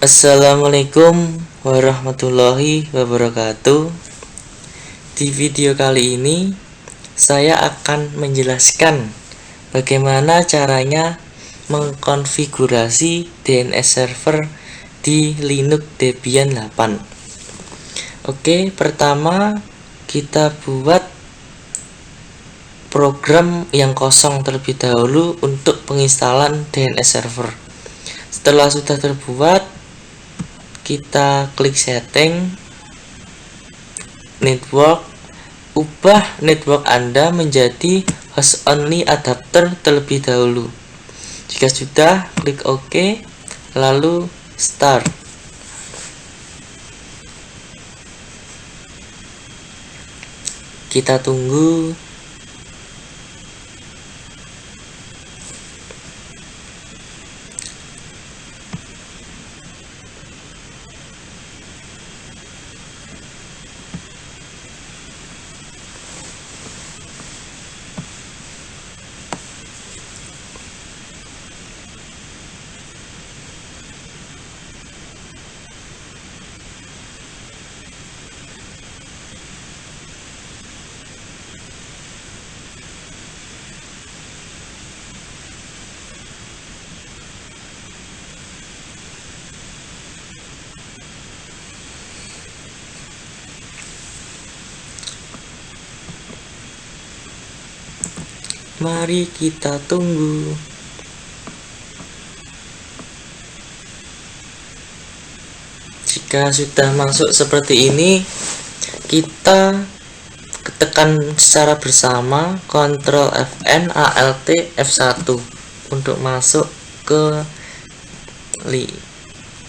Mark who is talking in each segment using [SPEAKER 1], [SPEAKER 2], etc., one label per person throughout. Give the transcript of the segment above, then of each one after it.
[SPEAKER 1] Assalamualaikum warahmatullahi wabarakatuh. Di video kali ini saya akan menjelaskan bagaimana caranya mengkonfigurasi DNS server di Linux Debian 8. Oke, pertama kita buat program yang kosong terlebih dahulu untuk penginstalan DNS server. Setelah sudah terbuat, kita klik setting, network, ubah network Anda menjadi host only adapter terlebih dahulu. Jika sudah, klik OK, lalu start. Kita tunggu. Mari kita tunggu. Jika sudah masuk seperti ini, kita tekan secara bersama Ctrl Fn Alt F1 untuk masuk ke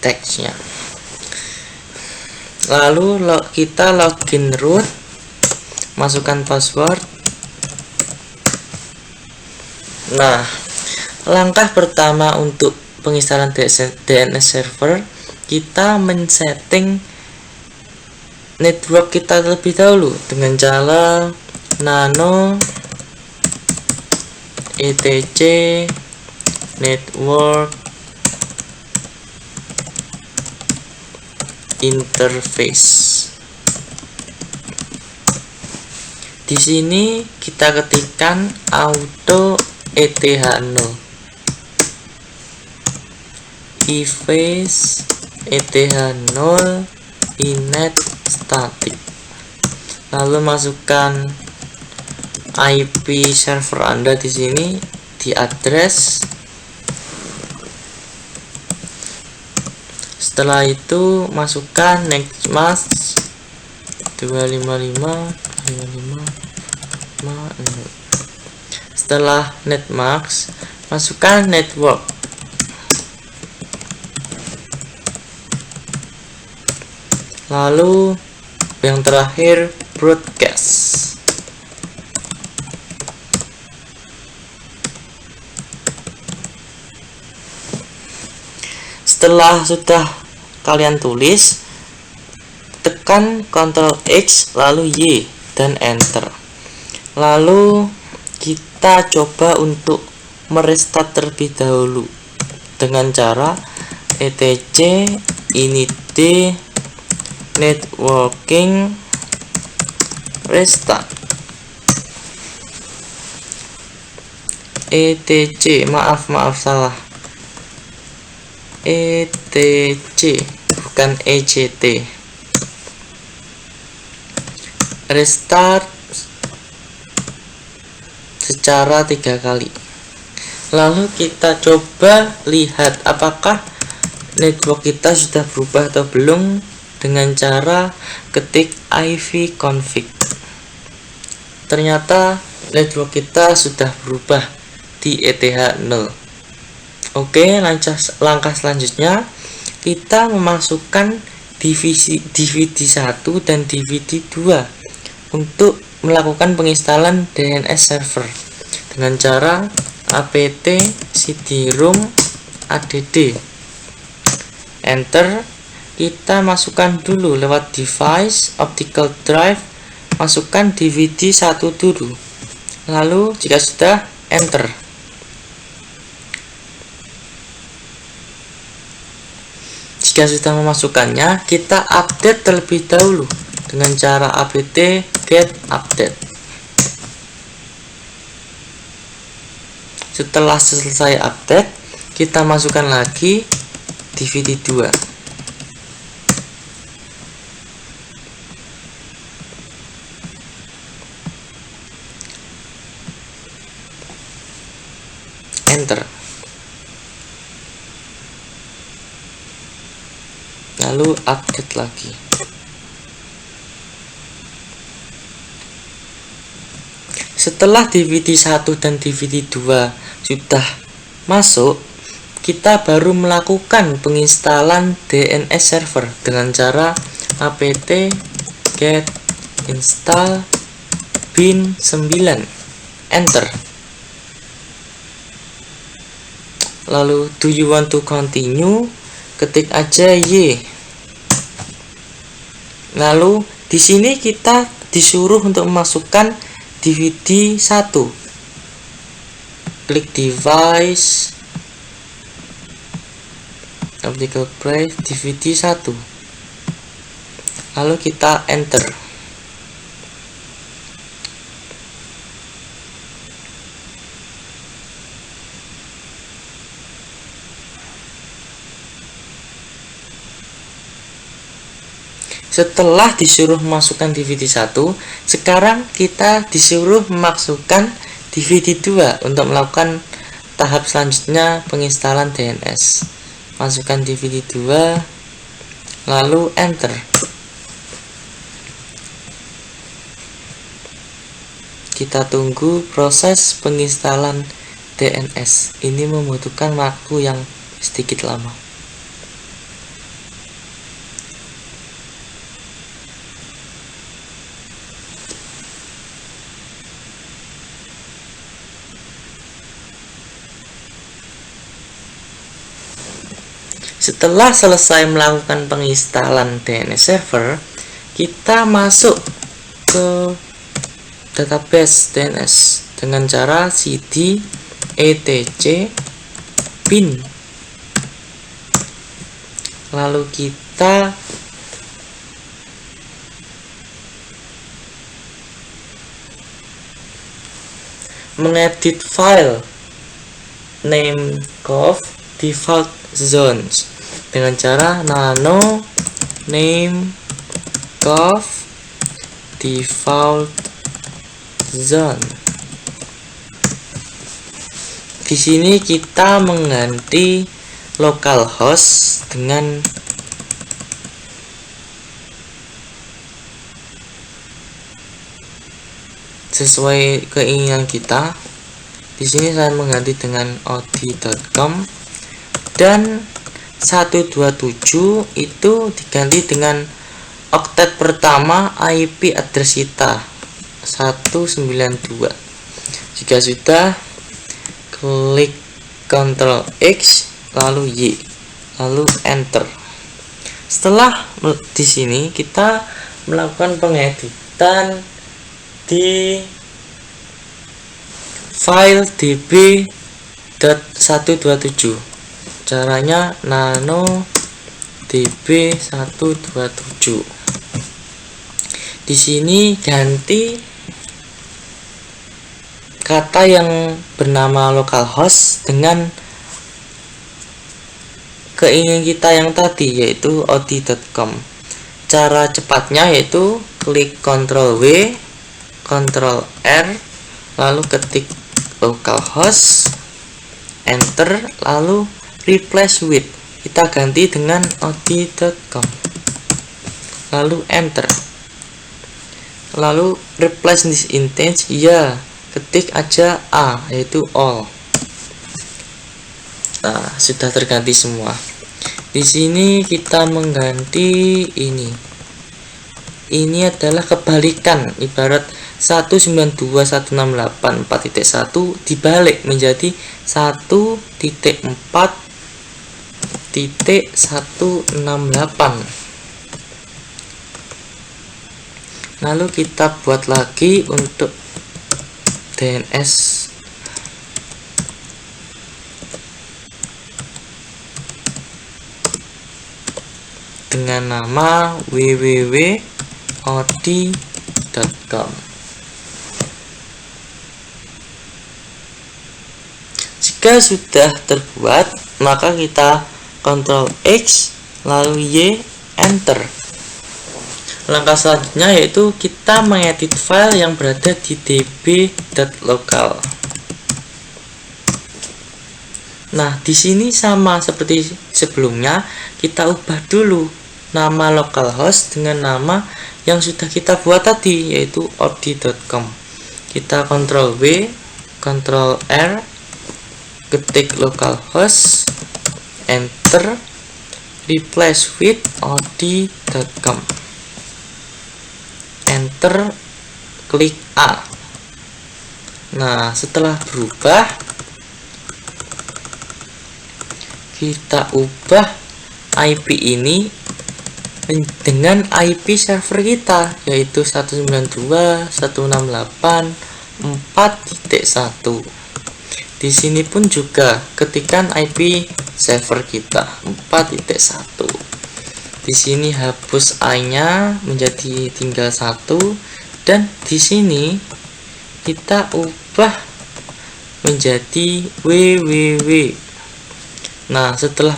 [SPEAKER 1] teksnya. Lalu kita login root, masukkan password. Nah, langkah pertama untuk penginstalan DNS server, kita men-setting network kita terlebih dahulu dengan cara nano etc network interface. Di sini kita ketikkan auto ETH0 eface ETH0 inet static, lalu masukkan IP server Anda di sini di address. Setelah itu masukkan nextmask 255.255.5. Setelah netmask, masukkan network. Lalu yang terakhir broadcast. Setelah sudah kalian tulis, tekan Ctrl X lalu Y dan enter. Lalu kita coba untuk merestart terlebih dahulu dengan cara etc init networking restart. etc salah, etc bukan ect. Restart secara 3 kali. Lalu kita coba lihat apakah network kita sudah berubah atau belum dengan cara ketik ivconfig. Ternyata network kita sudah berubah di ETH0. Oke, langkah selanjutnya kita memasukkan DVD 1 dan DVD 2 untuk melakukan penginstalan DNS server dengan cara apt cd-rom add. Enter. Kita masukkan dulu lewat device optical drive, masukkan DVD 1 dulu. Lalu jika sudah, enter. Jika sudah memasukkannya, kita update terlebih dahulu dengan cara apt get update. Setelah selesai update, kita masukkan lagi DVD 2. Enter. Lalu update lagi. Setelah DVD 1 dan DVD 2 sudah masuk, kita baru melakukan penginstalan DNS server dengan cara apt get install bin 9. Enter. Lalu do you want to continue? Ketik aja Y. Lalu di sini kita disuruh untuk memasukkan DVD 1. Klik device, optical play DVD 1. Lalu kita enter. Setelah disuruh memasukkan DVD 1, sekarang kita disuruh memasukkan DVD 2 untuk melakukan tahap selanjutnya penginstalan DNS. Masukkan DVD 2, lalu enter. Kita tunggu proses penginstalan DNS. Ini membutuhkan waktu yang sedikit lama. Setelah selesai melakukan penginstalan DNS server, kita masuk ke database DNS dengan cara cd etc bin. Lalu kita mengedit file name conf default zones dengan cara nano name conf default zone. Di sini kita mengganti localhost dengan sesuai keinginan kita. Di sini saya mengganti dengan od.com dan 127 itu diganti dengan oktet pertama IP address kita 192. Jika sudah, klik Ctrl X lalu Y lalu enter. Setelah di sini kita melakukan pengeditan di file db.127. Caranya nano db127. Di sini ganti kata yang bernama localhost dengan keinginan kita yang tadi, yaitu od.com. Cara cepatnya yaitu klik Ctrl W, Ctrl R, lalu ketik localhost, enter, lalu replace with, kita ganti dengan od.com, lalu enter. Lalu replace this intent, ya, ketik aja A, yaitu all. Nah, sudah terganti semua. Di sini kita mengganti ini. Ini adalah kebalikan, ibarat 192.168.4.1 dibalik menjadi 1.4.168. Lalu kita buat lagi untuk DNS. dengan nama www.od.com. Jika sudah terbuat, maka kita Ctrl X lalu Y, enter. Langkah selanjutnya yaitu kita mengedit file yang berada di db.local. Nah, di sini sama seperti sebelumnya, kita ubah dulu nama localhost dengan nama yang sudah kita buat tadi, yaitu od.com. Kita Ctrl W, Ctrl R, ketik localhost, enter, replace with od.com, enter, klik A. Nah, setelah berubah, kita ubah IP ini dengan IP server kita, yaitu 192.168.4.1. Di sini pun juga ketikkan IP server kita 4.1. Di sini hapus i-nya menjadi tinggal 1, dan di sini kita ubah menjadi www. Nah, setelah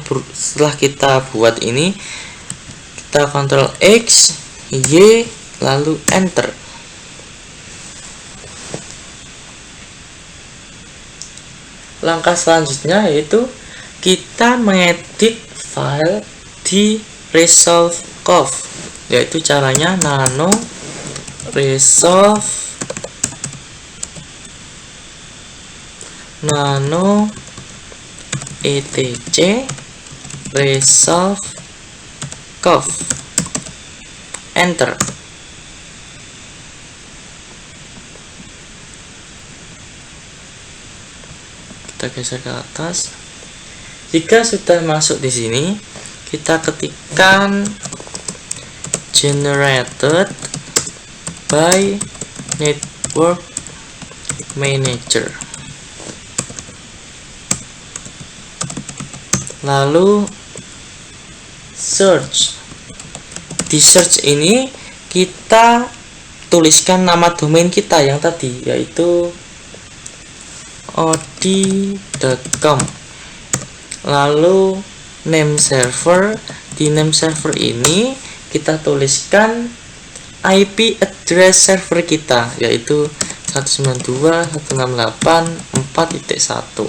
[SPEAKER 1] kita buat ini, kita Ctrl X, Y, lalu enter. Langkah selanjutnya yaitu kita mengedit file di resolve conf, yaitu caranya nano resolve etc resolve conf, enter. Kita geser ke atas. Jika sudah masuk di sini, kita ketikkan generated by network manager. Lalu search. Di search ini kita tuliskan nama domain kita yang tadi, yaitu od.com. Lalu name server. Di name server ini kita tuliskan IP address server kita, yaitu 192.168.4.1.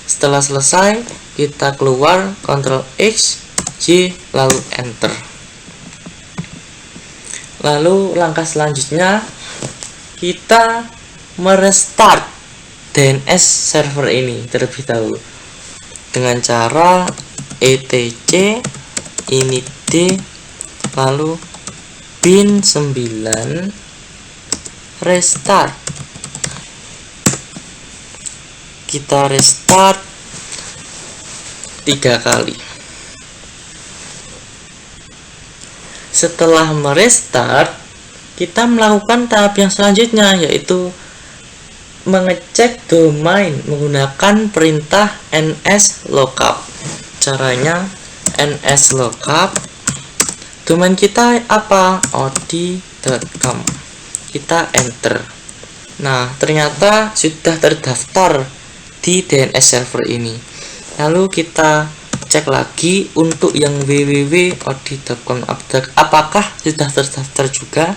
[SPEAKER 1] Setelah selesai, kita keluar Ctrl X, Y, lalu enter. Lalu langkah selanjutnya kita merestart DNS server ini terlebih dahulu dengan cara etc init lalu bin 9 restart. Kita restart 3 kali. Setelah merestart, kita melakukan tahap yang selanjutnya, yaitu mengecek domain menggunakan perintah nslookup. Caranya nslookup, domain kita apa? od.com. Kita enter. Nah, ternyata sudah terdaftar di DNS server ini. Lalu kita cek lagi untuk yang www.od.com, apakah sudah terdaftar juga.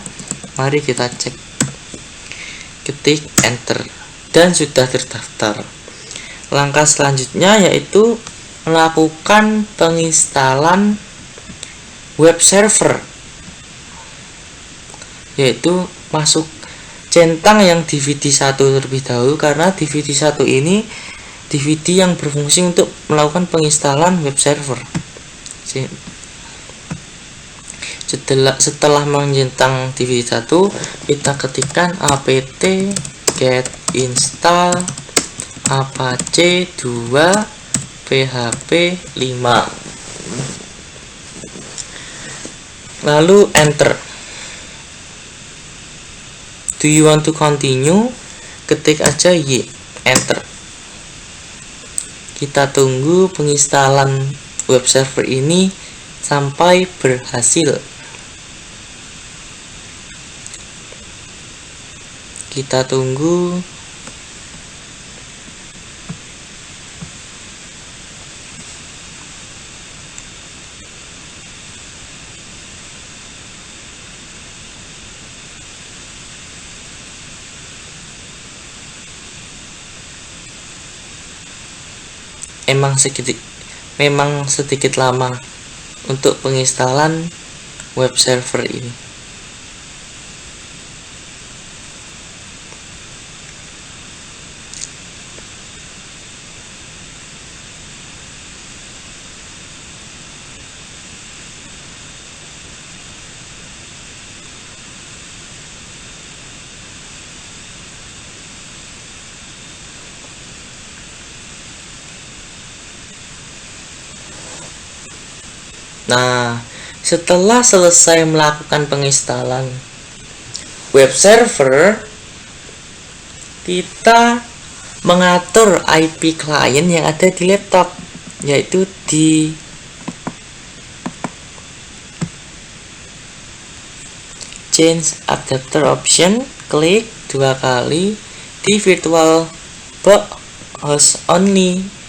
[SPEAKER 1] Mari kita cek. Ketik enter, dan sudah terdaftar. Langkah selanjutnya yaitu melakukan penginstalan web server, yaitu masuk centang yang DVD1 terlebih dahulu, karena DVD1 ini DVD yang berfungsi untuk melakukan penginstalan web server. Setelah mencentang DVD1, kita ketikkan apt get install apache 2 php 5, lalu enter. Do you want to continue? Ketik aja y, enter. Kita tunggu penginstalan web server ini sampai berhasil. Kita tunggu. Memang sedikit lama untuk penginstalan web server ini. Nah, setelah selesai melakukan penginstalan web server, kita mengatur IP klien yang ada di laptop, yaitu di change adapter option, klik 2 kali di virtual box host only.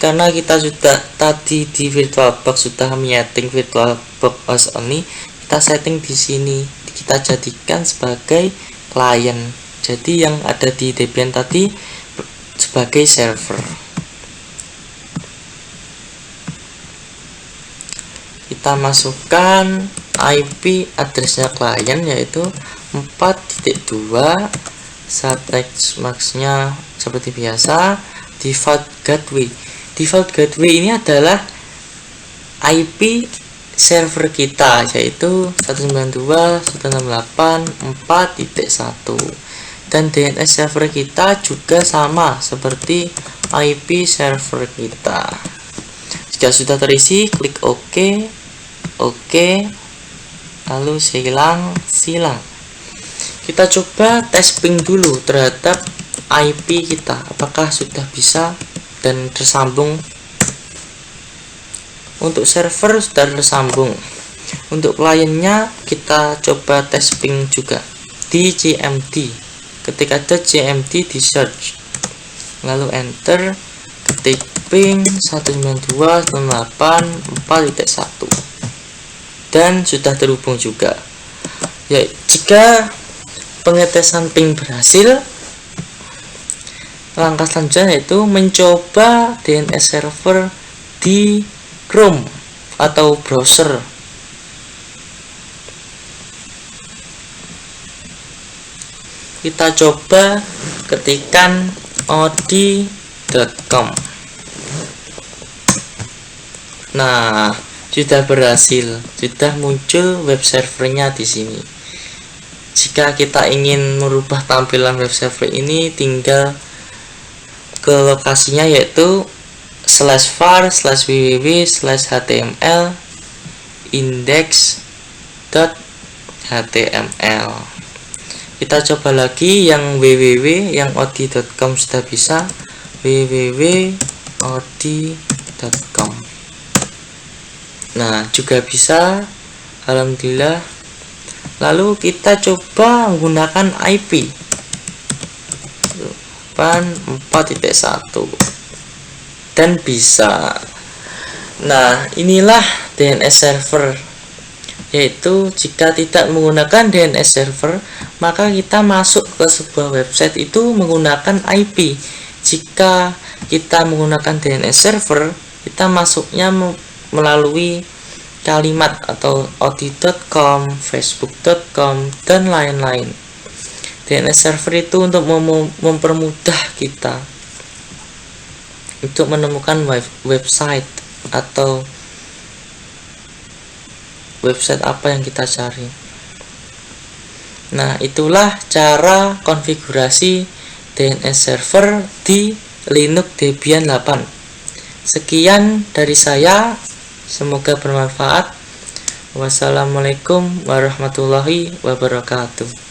[SPEAKER 1] Karena kita sudah tadi di VirtualBox sudah menyeting VirtualBox host only, kita setting di sini, kita jadikan sebagai klien. Jadi yang ada di Debian tadi sebagai server. Kita masukkan IP addressnya klien, yaitu 4.2, subtext max-nya seperti biasa, default gateway. Default gateway ini adalah IP server kita, yaitu 192.168.4.1, dan DNS server kita juga sama seperti IP server kita. Jika sudah terisi, klik OK, lalu silang. Kita coba tes ping dulu terhadap IP kita, apakah sudah bisa dan tersambung. Untuk server sudah tersambung. Untuk kliennya kita coba tes ping juga di CMD. Ketika ada CMD di search, lalu enter, ketik ping 192.168.4.1 dan sudah terhubung juga. Ya, jika pengetesan ping berhasil, langkah selanjutnya yaitu mencoba DNS server di Chrome atau browser. Kita coba ketikkan od.com. Nah, sudah berhasil, sudah muncul web servernya di sini. Jika kita ingin merubah tampilan web server ini, tinggal ke lokasinya, yaitu /var/www/html index.html. Kita coba lagi yang www, yang od.com sudah bisa, www.od.com. Nah, juga bisa, alhamdulillah. Lalu kita coba menggunakan IP 4.1 dan bisa. Nah, inilah DNS server, yaitu jika tidak menggunakan DNS server, maka kita masuk ke sebuah website itu menggunakan IP. Jika kita menggunakan DNS server, kita masuknya melalui kalimat atau od.com, facebook.com, dan lain-lain. DNS server itu untuk mempermudah kita untuk menemukan website atau website apa yang kita cari. Nah, itulah cara konfigurasi DNS server di Linux Debian 8. Sekian dari saya, semoga bermanfaat. Wassalamualaikum warahmatullahi wabarakatuh.